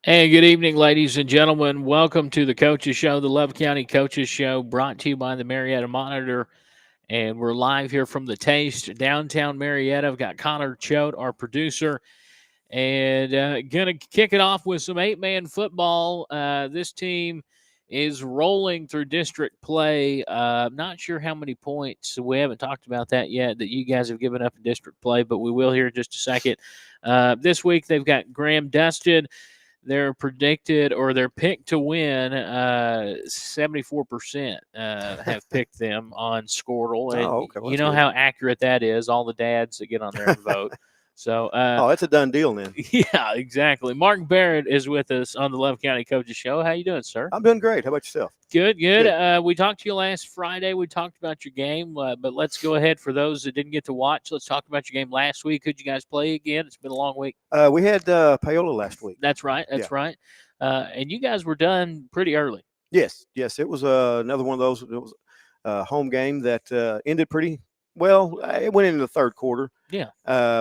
Hey, good evening, ladies and gentlemen. Welcome to the Coaches Show, the Love County Coaches Show, brought to you by the Marietta Monitor. And we're live here from the Taste, downtown Marietta. I've got Connor Choate, our producer, and going to kick it off with some eight-man football. This team is rolling through district play. Not sure how many points. We haven't talked about that yet that you guys have given up in district play, but we will here in just a second. This week they've got Graham Dustin. They're predicted or they're picked to win. 74% have picked them on Squirtle, and Oh, okay. Well, you that's know good. how accurate that is. All the dads that get on there and vote. So, Oh, that's a done deal then. yeah, exactly. Mark Barrett is with us on the Love County Coaches Show. How you doing, sir? I'm doing great. How about yourself? Good, good. Good. We talked to you last Friday. We talked about your game, but let's go ahead for those that didn't get to watch. Let's talk about your game last week. Could you guys play again? It's been a long week. We had Paola last week. That's right. Yeah. That's right. And you guys were done pretty early. Yes. It was another one of those. It was a home game that ended pretty well. It went into the third quarter. Yeah.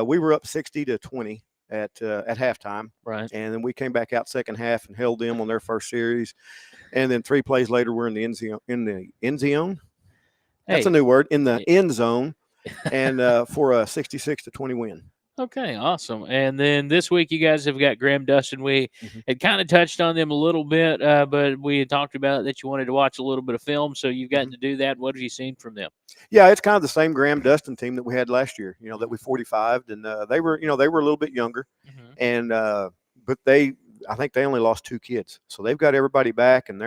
We were up 60-20 at halftime, Right. and then we came back out second half and held them on their first series. And then 3 plays later, we're in the end zone. In the end zone. That's Hey. a new word. In the end zone, and for a 66-20 win. Okay, awesome. And then this week, you guys have got Graham Dustin. We had kind of touched on them a little bit, but we had talked about that you wanted to watch a little bit of film, so you've gotten to do that. What have you seen from them? Yeah, it's kind of the same Graham Dustin team that we had last year. That we 45'd, and they were a little bit younger, and but I think they only lost 2 kids, so they've got everybody back, and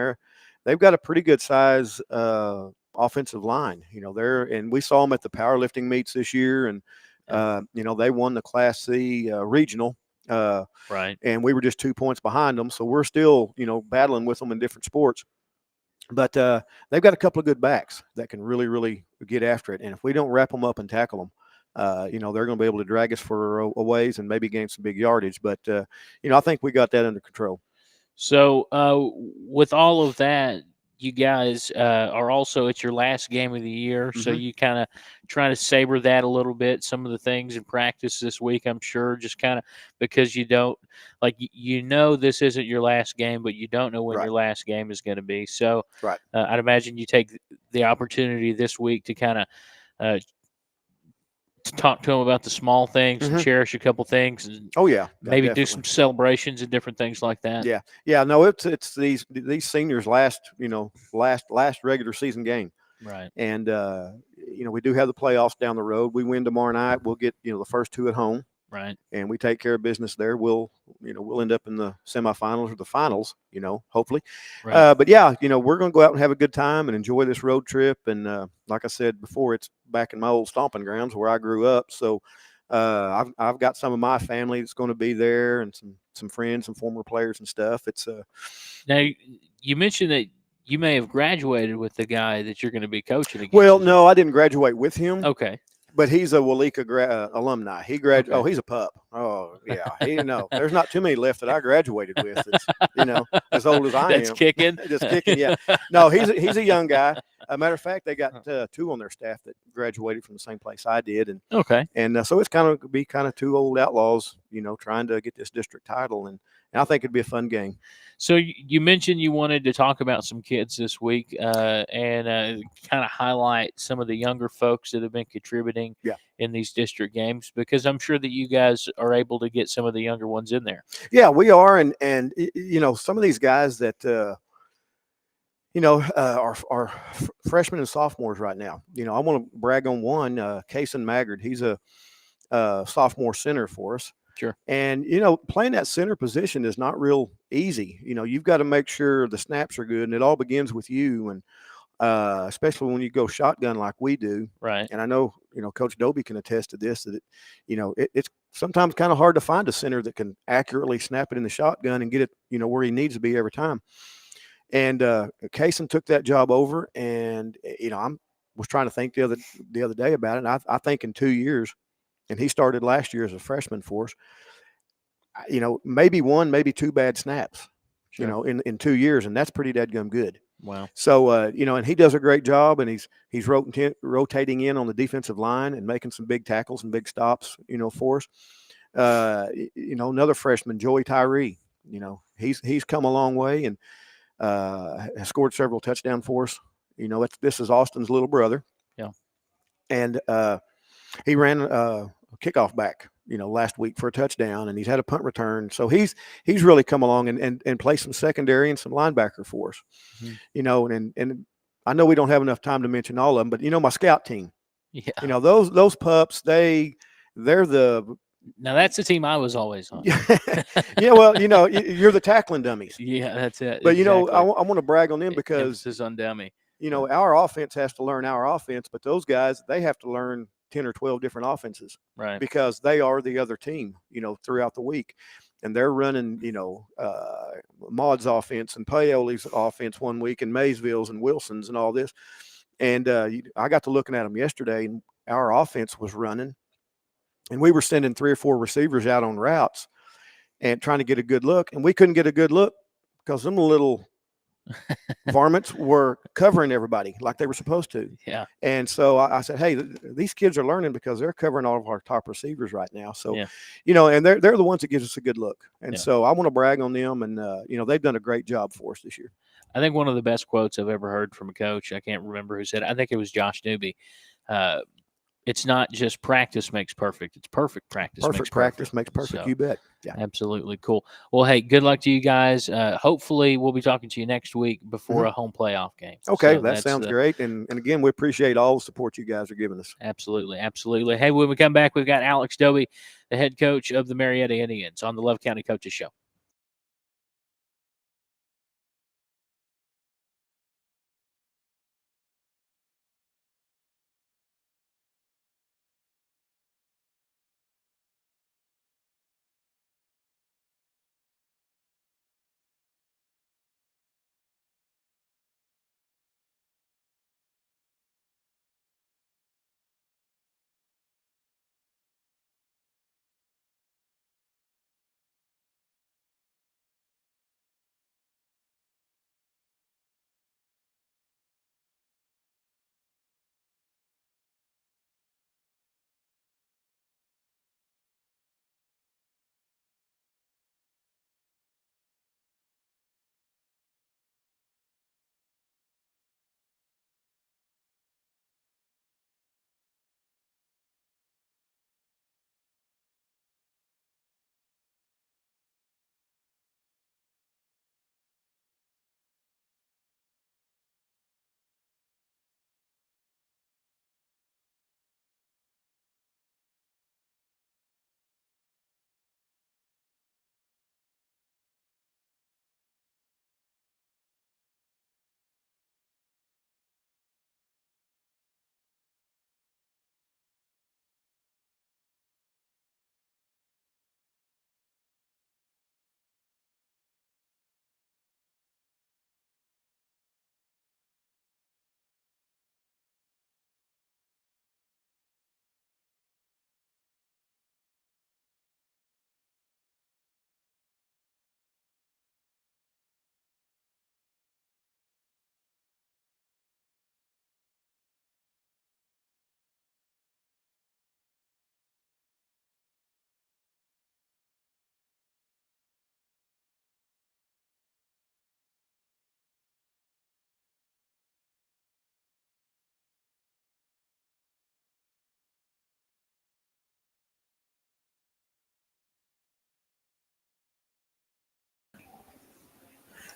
they've got a pretty good size offensive line. And we saw them at the powerlifting meets this year, and they won the Class C regional. Right. And we were just 2 points behind them, so we're still battling with them in different sports. But they've got a couple of good backs that can really, really get after it. And if we don't wrap them up and tackle them, they're going to be able to drag us for a ways and maybe gain some big yardage. But, I think we got that under control. So, with all of that, you guys are also at your last game of the year, so you kind of try to savor that a little bit. Some of the things in practice this week, I'm sure, just kind of because you don't this isn't your last game, but you don't know when your last game is going to be. So, I'd imagine you take the opportunity this week to kind of to talk to them about the small things and cherish a couple things. And maybe definitely do some celebrations and different things like that. Yeah. No, it's these seniors' last regular season game. Right. And we do have the playoffs down the road. We win tomorrow night, we'll get the first 2 at home. Right. And we take care of business there. We'll end up in the semifinals or the finals, hopefully. Right. But yeah, we're going to go out and have a good time and enjoy this road trip. And like I said before, it's back in my old stomping grounds where I grew up. So I've got some of my family that's going to be there, and some friends, some former players and stuff. It's now you mentioned that you may have graduated with the guy that you're going to be coaching against. Well, no, I didn't graduate with him. Okay. But he's a Walika alumni. He graduated. Okay. Oh, he's a pup. Oh, yeah. There's not too many left that I graduated with. That's, as old as I am. That's kicking. Just kicking. Yeah. No, he's a young guy. A matter of fact, they got 2 on their staff that graduated from the same place I did, and so it's kind of 2 old outlaws, trying to get this district title, and I think it'd be a fun game. So you mentioned you wanted to talk about some kids this week and kind of highlight some of the younger folks that have been contributing in these district games, because I'm sure that you guys are able to get some of the younger ones in there. Yeah, we are, and some of these guys that are freshmen and sophomores right now. I want to brag on one, Kason Maggard. He's a sophomore center for us. Sure. And, playing that center position is not real easy. You've got to make sure the snaps are good, and it all begins with you. And especially when you go shotgun like we do. Right. And I know, Coach Dobie can attest to this, that it's sometimes kind of hard to find a center that can accurately snap it in the shotgun and get it, where he needs to be every time. And Kaysen took that job over, and I was trying to think the other day about it. And I think in 2 years, and he started last year as a freshman for us, maybe 1, maybe 2 bad snaps, in 2 years, and that's pretty dadgum good. Wow. So and he does a great job, and he's rotating in on the defensive line and making some big tackles and big stops, for us. Another freshman, Joey Tyree. He's come a long way and has scored several touchdowns for us. This is Austin's little brother. Yeah. And he ran a kickoff back, last week for a touchdown, and he's had a punt return. So he's really come along and played some secondary and some linebacker for us. Mm-hmm. And I know we don't have enough time to mention all of them, but my scout team. Yeah. Those pups, they're the. Now that's the team I was always on. Yeah, well, you're the tackling dummies. Yeah, that's it. But exactly. I want to brag on them because emphasis on dummy. Our offense has to learn our offense, but those guys, they have to learn 10 or 12 different offenses, right? Because they are the other team, throughout the week. And they're running, Maud's offense and Paoli's offense one week and Maysville's and Wilson's and all this. And I got to looking at them yesterday, and our offense was running. And we were sending 3 or 4 receivers out on routes and trying to get a good look. And we couldn't get a good look because them little varmints were covering everybody like they were supposed to. Yeah. And so I said, hey, these kids are learning because they're covering all of our top receivers right now. So, and they're the ones that gives us a good look. And so I want to brag on them. And, they've done a great job for us this year. I think one of the best quotes I've ever heard from a coach, I can't remember who said it. I think it was Josh Newby. It's not just practice makes perfect. It's perfect practice. Perfect practice makes perfect. So, you bet. Yeah. Absolutely. Cool. Well, hey, good luck to you guys. Hopefully we'll be talking to you next week before a home playoff game. Okay. So that sounds great. And again, we appreciate all the support you guys are giving us. Absolutely. Absolutely. Hey, when we come back, we've got Alex Doby, the head coach of the Marietta Indians, on the Love County Coaches Show.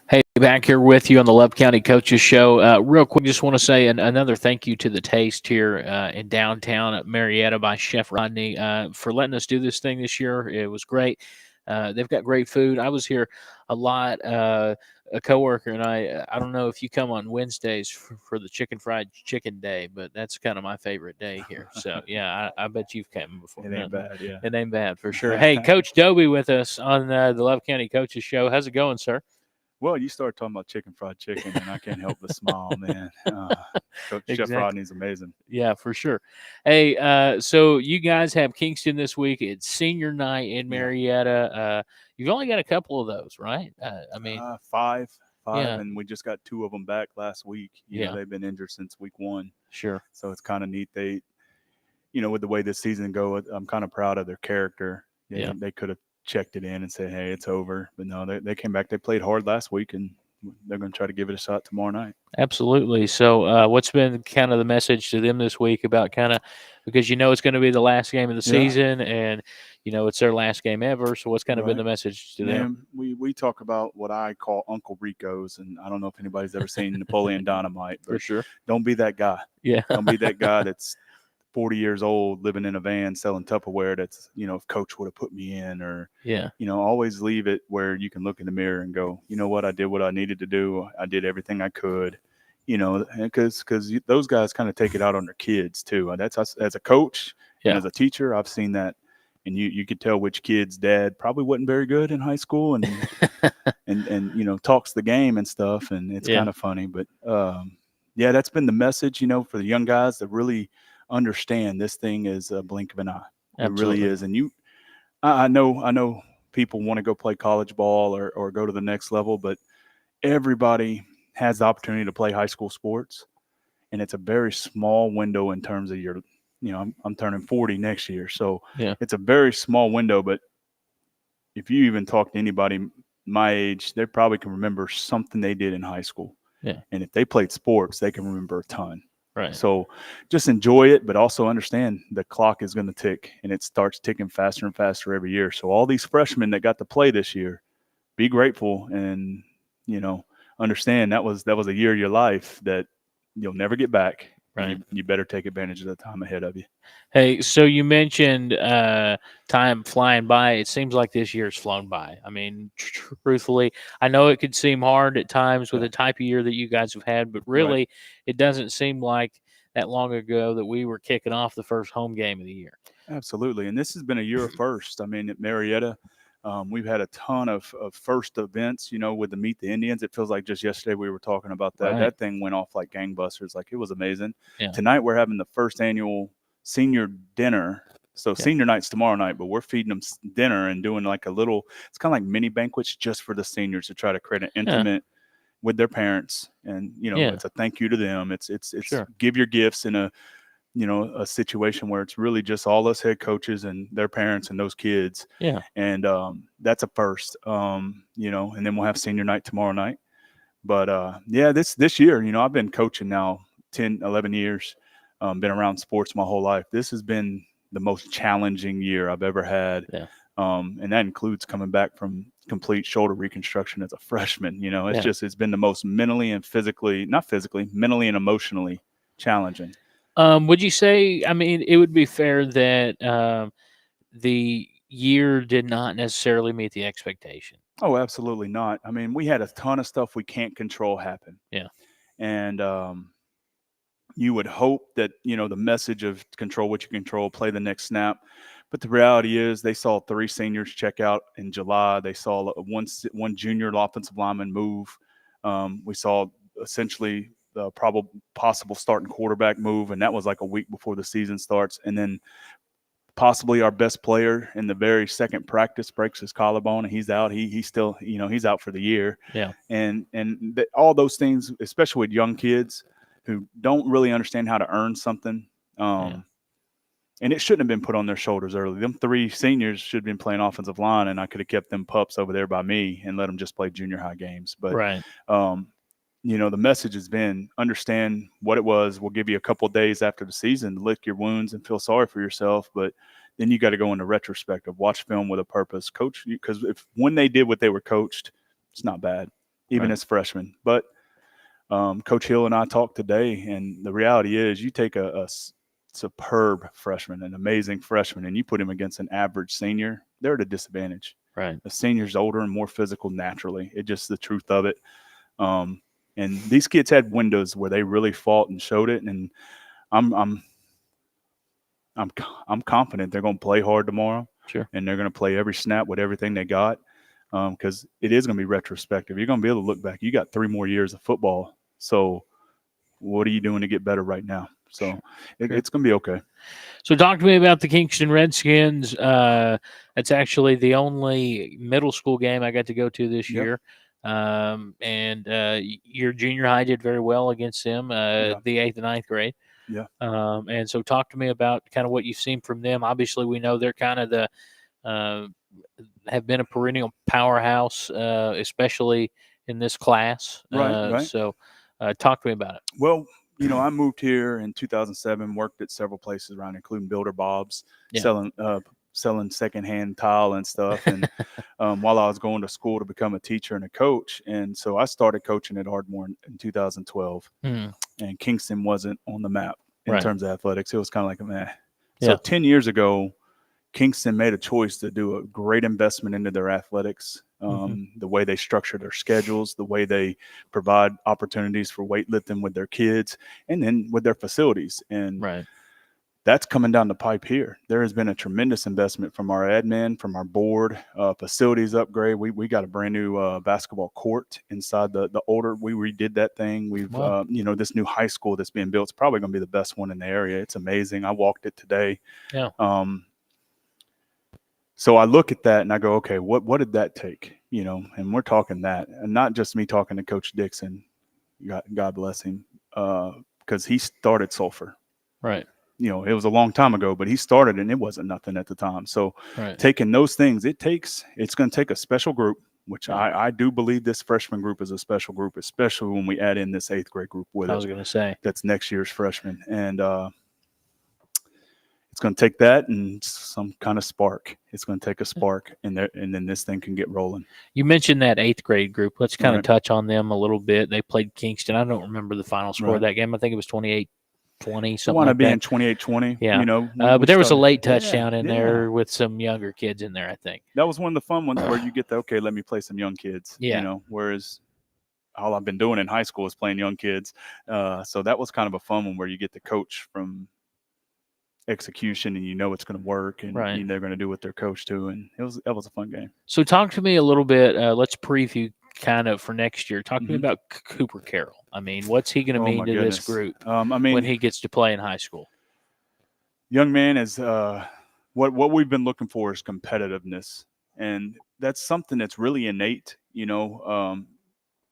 Hey, back here with you on the Love County Coaches Show. Real quick, just want to say another thank you to the Taste here in downtown at Marietta by Chef Rodney for letting us do this thing this year. It was great. They've got great food. I was here a lot. A coworker and I don't know if you come on Wednesdays for the fried chicken day, but that's kind of my favorite day here. So, yeah, I bet you've come before. It ain't bad, yeah. It ain't bad for sure. Hey, Coach Doby with us on the Love County Coaches Show. How's it going, sir? Well, you start talking about fried chicken, and I can't help but smile, man. Coach Exactly. Chef Rodney's amazing. Yeah, for sure. Hey, so you guys have Kingston this week. It's senior night in Marietta. You've only got a couple of those, right? I mean, five, and we just got 2 of them back last week. You know, they've been injured since week 1. Sure. So it's kind of neat. They, with the way this season goes, I'm kind of proud of their character. They could have checked it in and said, hey, it's over. But no, they came back. They played hard last week, and they're going to try to give it a shot tomorrow night. Absolutely. So what's been kind of the message to them this week about because it's going to be the last game of the season and, it's their last game ever. So what's kind of been the message to them? We talk about what I call Uncle Rico's, and I don't know if anybody's ever seen Napoleon Dynamite. But For sure. Don't be that guy. Yeah. Don't be that guy that's 40 years old, living in a van, selling Tupperware. That's, if coach would have put me in, or, always leave it where you can look in the mirror and go, you know what, I did what I needed to do. I did everything I could, because those guys kind of take it out on their kids too. That's us as a coach and as a teacher. I've seen that. And you could tell which kid's dad probably wasn't very good in high school and, and talks the game and stuff. And it's kind of funny, but that's been the message, for the young guys that really understand this thing is a blink of an eye. Absolutely. It really is. And I know people want to go play college ball or go to the next level, but everybody has the opportunity to play high school sports. And it's a very small window in terms of your, I'm turning 40 next year. So it's a very small window, but if you even talk to anybody my age, they probably can remember something they did in high school. Yeah. And if they played sports, they can remember a ton. Right. So just enjoy it, but also understand the clock is going to tick, and it starts ticking faster and faster every year. So all these freshmen that got to play this year, be grateful and, understand that was a year of your life that you'll never get back. Right. You better take advantage of the time ahead of you. Hey, so you mentioned time flying by. It seems like this year's flown by. I mean, truthfully, I know it could seem hard at times with the type of year that you guys have had, but really, it doesn't seem like that long ago that we were kicking off the first home game of the year. Absolutely, and this has been a year of first. I mean, at Marietta, we've had a ton of first events, with the Meet the Indians. It feels like just yesterday we were talking about that. Right. That thing went off like gangbusters. Like, it was amazing. Yeah. Tonight we're having the first annual senior dinner. So senior night's tomorrow night, but we're feeding them dinner and doing like it's kind of like mini banquets just for the seniors to try to create an intimate with their parents. And, it's a thank you to them. It's give your gifts in a situation where it's really just all us head coaches and their parents and those kids. Yeah. And that's a first, and then we'll have senior night tomorrow night. But this year, I've been coaching now 10, 11 years, been around sports my whole life. This has been the most challenging year I've ever had. Yeah. And that includes coming back from complete shoulder reconstruction as a freshman. It's been the most mentally and mentally and emotionally challenging. Would you say, I mean, it would be fair that the year did not necessarily meet the expectation? Oh, absolutely not. I mean, we had a ton of stuff we can't control happen. Yeah. And you would hope that, the message of control what you control, play the next snap. But the reality is they saw 3 seniors check out in July. They saw one junior offensive lineman move. We saw essentially the possible starting quarterback move, and that was like a week before the season starts. And then possibly our best player in the very second practice breaks his collarbone, and he's out. He's still, he's out for the year. Yeah. And all those things, especially with young kids who don't really understand how to earn something. And it shouldn't have been put on their shoulders early. Them 3 seniors should have been playing offensive line, and I could have kept them pups over there by me and let them just play junior high games. But the message has been understand what it was. We'll give you a couple of days after the season to lick your wounds and feel sorry for yourself. But then you got to go into retrospective, watch film with a purpose, coach. Because when they did what they were coached, it's not bad, even as freshmen. But Coach Hill and I talked today, and the reality is you take a superb freshman, an amazing freshman, and you put him against an average senior, they're at a disadvantage. Right. The senior's older and more physical naturally. It's just the truth of it. And these kids had windows where they really fought and showed it. And I'm confident they're going to play hard tomorrow. Sure. And they're going to play every snap with everything they got. Because it is going to be retrospective. You're going to be able to look back. You got 3 more years of football. So what are you doing to get better right now? So it's going to be okay. So talk to me about the Kingston Redskins. That's actually the only middle school game I got to go to this year. And your junior high did very well against them, the 8th and 9th grade. Yeah. And so talk to me about kind of what you've seen from them. Obviously, we know they're kind of the have been a perennial powerhouse, especially in this class. Right. So talk to me about it. Well, I moved here in 2007, worked at several places around, including Builder Bob's, Yeah. selling secondhand tile and stuff. And while I was going to school to become a teacher and a coach. And so I started coaching at Ardmore in 2012. Mm, And Kingston wasn't on the map in right. terms of athletics. It was kind of like a meh. Yeah. So 10 years ago, Kingston made a choice to do a great investment into their athletics, the way they structure their schedules, the way they provide opportunities for weightlifting with their kids, and then with their facilities. And Right. that's coming down the pipe here. There has been a tremendous investment from our admin, from our board, facilities upgrade. We got a brand new basketball court inside the older. We redid that thing. We've Wow. this new high school that's being built. It's probably going to be the best one in the area. It's amazing. I walked it today. Yeah. So I look at that and I go, okay, what did that take? And we're talking that, and not just me talking to Coach Dixon, God bless him, because he started Sulphur. Right. It was a long time ago, but he started and it wasn't nothing at the time. So Right. taking those things, it's going to take a special group, which Yeah. I do believe this freshman group is a special group, especially when we add in this 8th grade group with I was going to say. that's next year's freshman. And it's going to take that and some kind of spark. It's going to take a spark, and then this thing can get rolling. You mentioned that 8th grade group. Let's kind of Right. touch on them a little bit. They played Kingston. I don't remember the final score of Right. that game. I think it was 28-20, It something want to like be that. in 28-20. Yeah. But there was a late touchdown in there with some younger kids in there, I think. That was one of the fun ones where you get the, okay, let me play some young kids. Yeah. Whereas all I've been doing in high school is playing young kids. So that was kind of a fun one where you get the coach from execution and it's going to work, and Right. they're going to do what they're coached to, and that was a fun game. So talk to me a little bit. Let's preview kind of for next year. Talk to me about Cooper Carroll. I mean, what's he going to mean to this group when he gets to play in high school? Young man is what we've been looking for is competitiveness, and that's something that's really innate.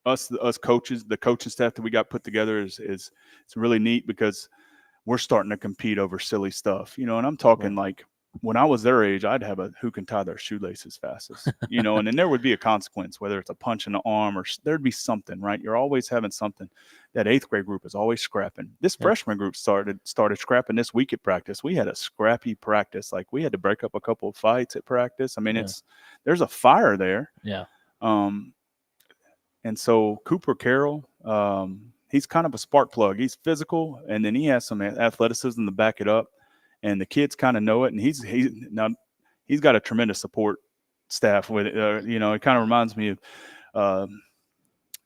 Us coaches, the coaching staff that we got put together is it's really neat because we're starting to compete over silly stuff, and I'm talking like when I was their age, I'd have a who can tie their shoelaces fastest, and then there would be a consequence, whether it's a punch in the arm or there'd be something, right? You're always having something. That 8th grade group is always scrapping. This freshman group started scrapping this week at practice. We had a scrappy practice. Like we had to break up a couple of fights at practice. I mean, there's a fire there. Yeah. And so Cooper Carroll, he's kind of a spark plug. He's physical, and then he has some athleticism to back it up, and the kids kind of know it. And he's got a tremendous support staff with it. It kind of reminds me of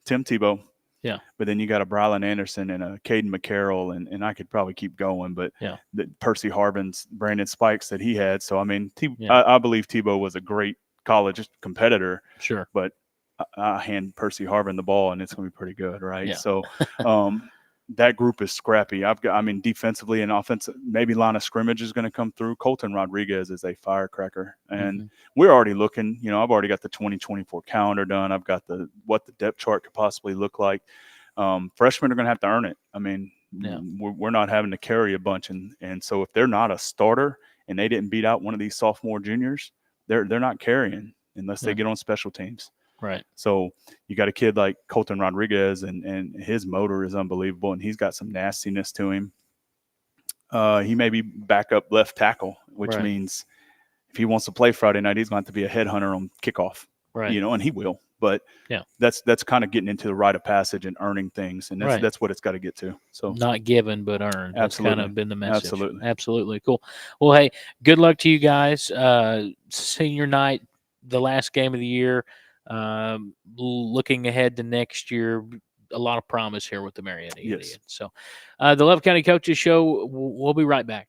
Tim Tebow. Yeah. But then you got a Brylan Anderson and a Caden McCarroll, and I could probably keep going. But the Percy Harvin's, Brandon Spikes that he had. So I mean, I believe Tebow was a great college competitor. Sure. But I hand Percy Harvin the ball and it's going to be pretty good, right? Yeah. So that group is scrappy. Defensively and offensive, maybe line of scrimmage is going to come through. Colton Rodriguez is a firecracker, and we're already looking. I've already got the 2024 calendar done. I've got what the depth chart could possibly look like. Freshmen are going to have to earn it. I mean, we're not having to carry a bunch, and so if they're not a starter and they didn't beat out one of these sophomore juniors, they're not carrying unless they get on special teams. Right. So you got a kid like Colton Rodriguez, and his motor is unbelievable, and he's got some nastiness to him. He may be backup left tackle, which means if he wants to play Friday night, he's going to have to be a headhunter on kickoff. Right. And he will. But that's kind of getting into the rite of passage and earning things, and that's what it's got to get to. So not given but earned. That's kind of been the message. Absolutely Cool. Well, hey, good luck to you guys. Senior night, the last game of the year. Looking ahead to next year, a lot of promise here with the Marietta Indians. So the Love County Coaches Show, we'll be right back.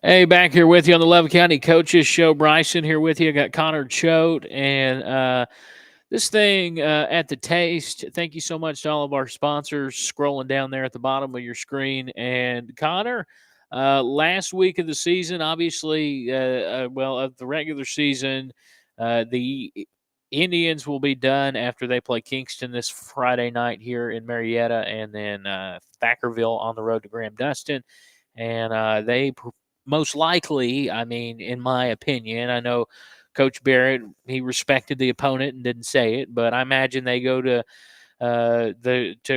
Hey, back here with you on the Love County Coaches Show. Bryson here with you. I got Connor Choate and this thing at the Taste. Thank you so much to all of our sponsors scrolling down there at the bottom of your screen. And Connor, last week of the season, obviously, of the regular season, the Indians will be done after they play Kingston this Friday night here in Marietta, and then Thackerville on the road to Graham Dustin. And they most likely, I mean, in my opinion, I know Coach Barrett, he respected the opponent and didn't say it, but I imagine they go to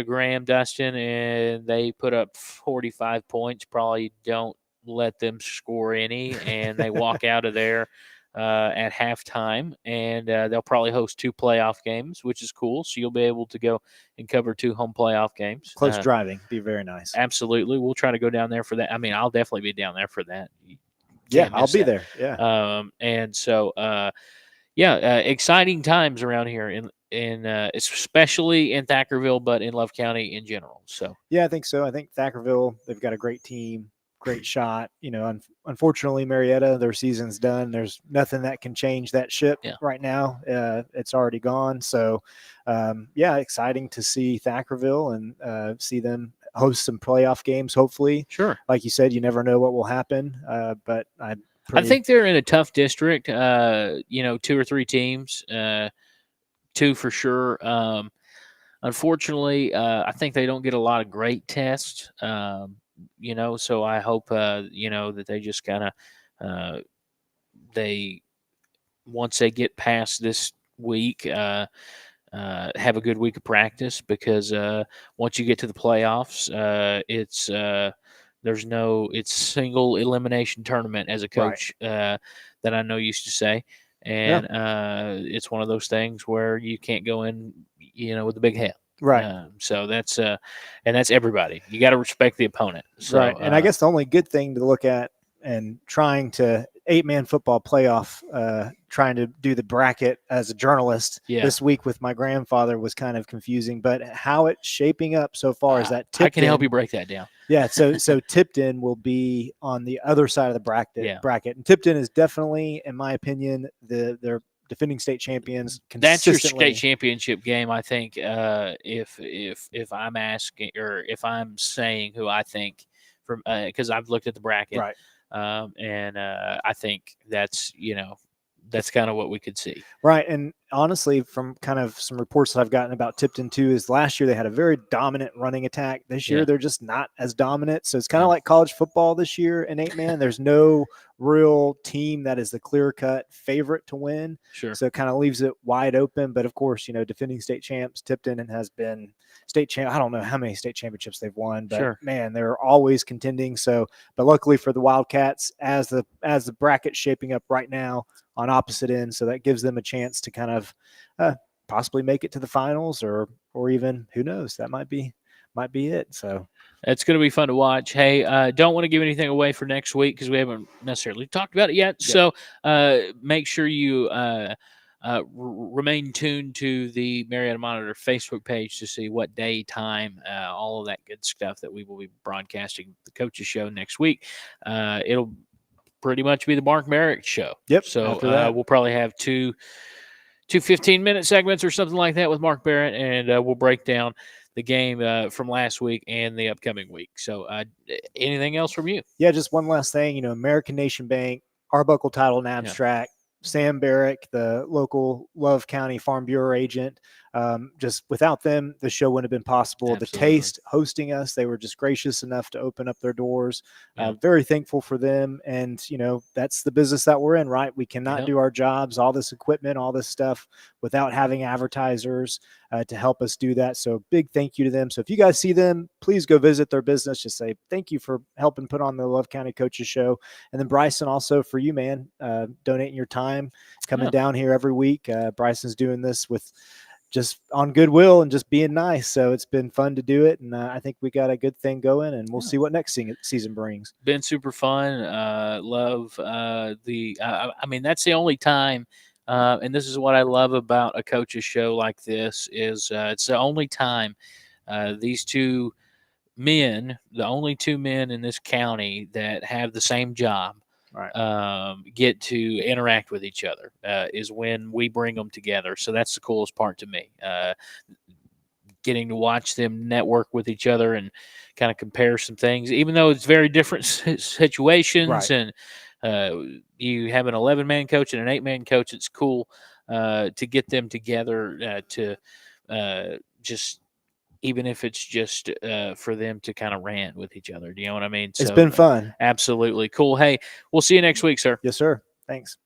Graham Dustin and they put up 45 points. Probably don't let them score any, and they walk out of there at halftime, and they'll probably host 2 playoff games, which is cool. So you'll be able to go and cover 2 home playoff games. Close driving, be very nice. Absolutely, we'll try to go down there for that. I mean, I'll definitely be down there for that. Yeah, I'll be there. Yeah. And so, exciting times around here in especially in Thackerville, but in Love County in general. So yeah, I think so. I think Thackerville, they've got a great team, great shot. You know, unfortunately, Marietta, their season's done. There's nothing that can change that ship right now. It's already gone. So, exciting to see Thackerville and see them host some playoff games, hopefully. Sure. Like you said, you never know what will happen, but I think they're in a tough district, 2 or 3 teams, 2 for sure. Unfortunately, I think they don't get a lot of great tests, so I hope, that they just kind of, once they get past this week, have a good week of practice, because once you get to the playoffs, it's single elimination tournament, as a coach that I know used to say. And it's one of those things where you can't go in, with a big head. Right. So that's and that's everybody. You got to respect the opponent. So, right. And I guess the only good thing to look at and trying to 8-man football playoff, trying to do the bracket as a journalist this week with my grandfather was kind of confusing, but how it's shaping up so far is that I can help you break that down. Yeah. So Tipton will be on the other side of the bracket. And Tipton is definitely, in my opinion, their defending state champions. That's your state championship game, I think. If I'm asking, or if I'm saying who I think, from because I've looked at the bracket, right. And I think that's kind of what we could see. Right. And honestly, from kind of some reports that I've gotten about Tipton too, is last year they had a very dominant running attack. This year they're just not as dominant. So it's kind of like college football this year in 8-man. There's no real team that is the clear-cut favorite to win. Sure. So it kind of leaves it wide open. But of course, defending state champs, Tipton, and has been state champ. I don't know how many state championships they've won, but man, they're always contending. So, but luckily for the Wildcats, as the bracket's shaping up right now on opposite ends, so that gives them a chance to kind of possibly make it to the finals, or even, who knows, that might be it. So it's going to be fun to watch. Hey, don't want to give anything away for next week because we haven't necessarily talked about it yet. Yeah. So make sure you remain tuned to the Marietta Monitor Facebook page to see what day, time, all of that good stuff that we will be broadcasting the Coaches Show next week. It'll pretty much be the Mark Barrick show. Yep. So we'll probably have two 15-minute segments or something like that with Mark Barrett, and we'll break down the game from last week and the upcoming week. So anything else from you? Yeah, just one last thing. American Nation Bank, Arbuckle Title and Abstract, Sam Barrick, the local Love County Farm Bureau agent. Just without them, the show wouldn't have been possible. Absolutely. The Taste hosting us, they were just gracious enough to open up their doors. Very thankful for them. And, that's the business that we're in, right? We cannot do our jobs, all this equipment, all this stuff, without having advertisers to help us do that. So big thank you to them. So if you guys see them, please go visit their business. Just say thank you for helping put on the Love County Coaches Show. And then Bryson, also for you, man, donating your time, coming down here every week. Bryson's doing this with just on goodwill and just being nice. So it's been fun to do it. And I think we got a good thing going, and we'll see what next season brings. Been super fun. Love I mean, that's the only time. And this is what I love about a coach's show like this is it's the only time these two men, the only 2 men in this county that have the same job, Right. get to interact with each other is when we bring them together. So that's the coolest part to me. Getting to watch them network with each other and kind of compare some things, even though it's very different situations. Right. And you have an 11-man coach and an 8-man coach. It's cool to get them together to just, even if it's just for them to kind of rant with each other. Do you know what I mean? It's been fun. Absolutely cool. Hey, we'll see you next week, sir. Yes, sir. Thanks.